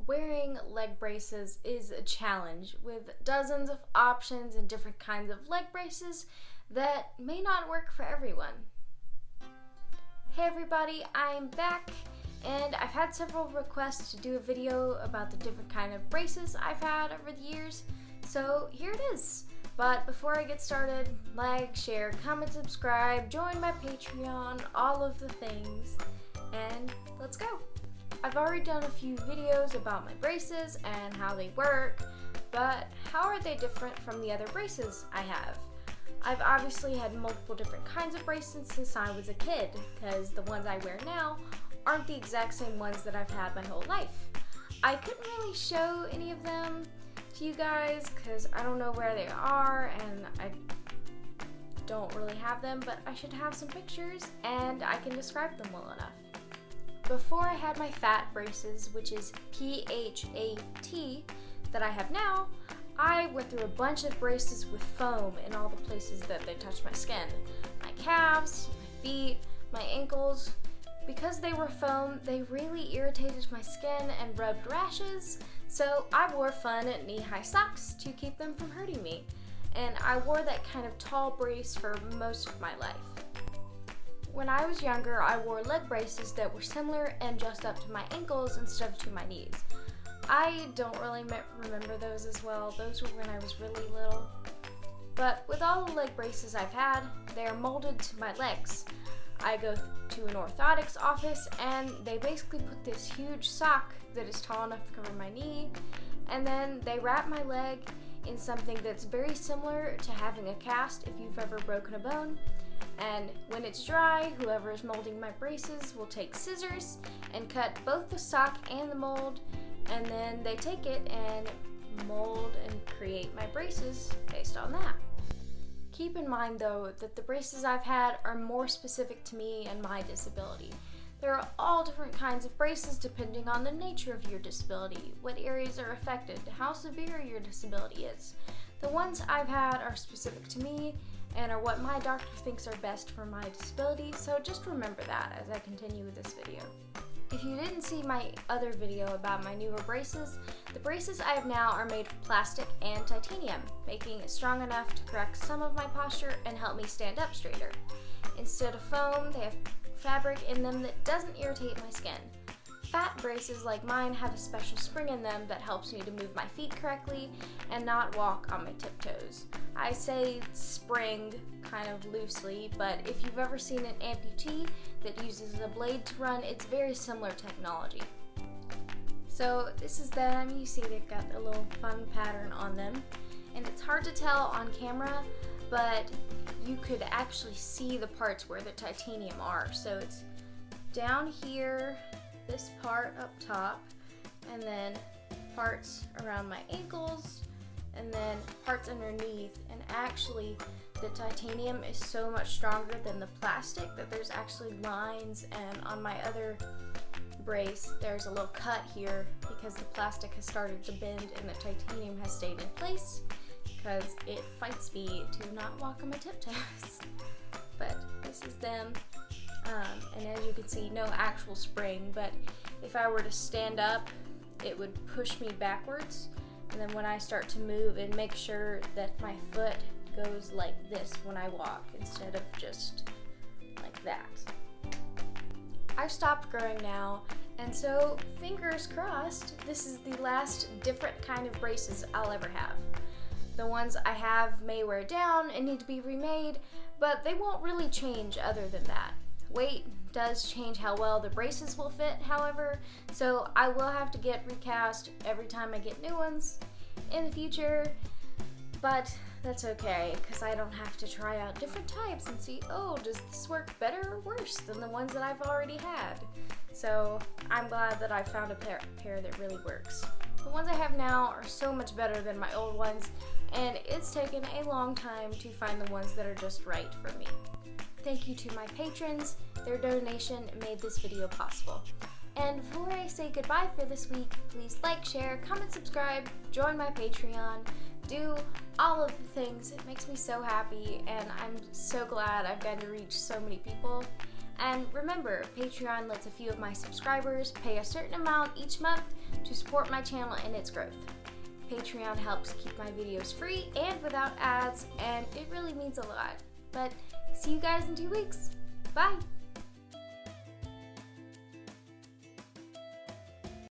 Wearing leg braces is a challenge with dozens of options and different kinds of leg braces that may not work for everyone. Hey everybody, I'm back and I've had several requests to do a video about the different kind of braces I've had over the years, so here it is. But before I get started, like, share, comment, subscribe, join my Patreon, all of the things, and let's go. I've already done a few videos about my braces and how they work, but how are they different from the other braces I have? I've obviously had multiple different kinds of braces since I was a kid, because the ones I wear now aren't the exact same ones that I've had my whole life. I couldn't really show any of them to you guys because I don't know where they are and I don't really have them, but I should have some pictures and I can describe them well enough. Before I had my Phat braces, which is P-H-A-T, that I have now, I went through a bunch of braces with foam in all the places that they touch my skin. My calves, my feet, my ankles. Because they were foam, they really irritated my skin and rubbed rashes, so I wore fun knee-high socks to keep them from hurting me. And I wore that kind of tall brace for most of my life. When I was younger, I wore leg braces that were similar and just up to my ankles instead of to my knees. I don't really remember those as well. Those were when I was really little. But with all the leg braces I've had, they are molded to my legs. I go to an orthotics office and they basically put this huge sock that is tall enough to cover my knee, and then they wrap my leg in something that's very similar to having a cast if you've ever broken a bone. And when it's dry, whoever is molding my braces will take scissors and cut both the sock and the mold, and then they take it and mold and create my braces based on that. Keep in mind though that the braces I've had are more specific to me and my disability. There are all different kinds of braces depending on the nature of your disability, what areas are affected, how severe your disability is. The ones I've had are specific to me and are what my doctor thinks are best for my disability, so just remember that as I continue with this video. If you didn't see my other video about my newer braces, the braces I have now are made of plastic and titanium, making it strong enough to correct some of my posture and help me stand up straighter. Instead of foam, they have fabric in them that doesn't irritate my skin. Phat braces like mine have a special spring in them that helps me to move my feet correctly and not walk on my tiptoes. I say spring kind of loosely, but if you've ever seen an amputee that uses a blade to run, it's very similar technology. So this is them. You see they've got a little fun pattern on them, and it's hard to tell on camera, but you could actually see the parts where the titanium are. So it's down here, this part up top, and then parts around my ankles, and then parts underneath. And actually the titanium is so much stronger than the plastic that there's actually lines, and on my other brace there's a little cut here because the plastic has started to bend and the titanium has stayed in place because it fights me to not walk on my tiptoes. But this is them. And as you can see, no actual spring, but if I were to stand up, it would push me backwards, and then when I start to move, and make sure that my foot goes like this when I walk instead of just like that. I've stopped growing now, and so fingers crossed, this is the last different kind of braces I'll ever have. The ones I have may wear down and need to be remade, but they won't really change other than that. Weight does change how well the braces will fit, however, so I will have to get recast every time I get new ones in the future, but that's okay, because I don't have to try out different types and see, oh, does this work better or worse than the ones that I've already had? So I'm glad that I found a pair that really works. The ones I have now are so much better than my old ones, and it's taken a long time to find the ones that are just right for me. Thank you to my patrons. Their donation made this video possible. And before I say goodbye for this week, please like, share, comment, subscribe, join my Patreon, do all of the things. It makes me so happy, and I'm so glad I've gotten to reach so many people. And remember, Patreon lets a few of my subscribers pay a certain amount each month to support my channel and its growth. Patreon helps keep my videos free and without ads, and it really means a lot. But see you guys in 2 weeks. Bye!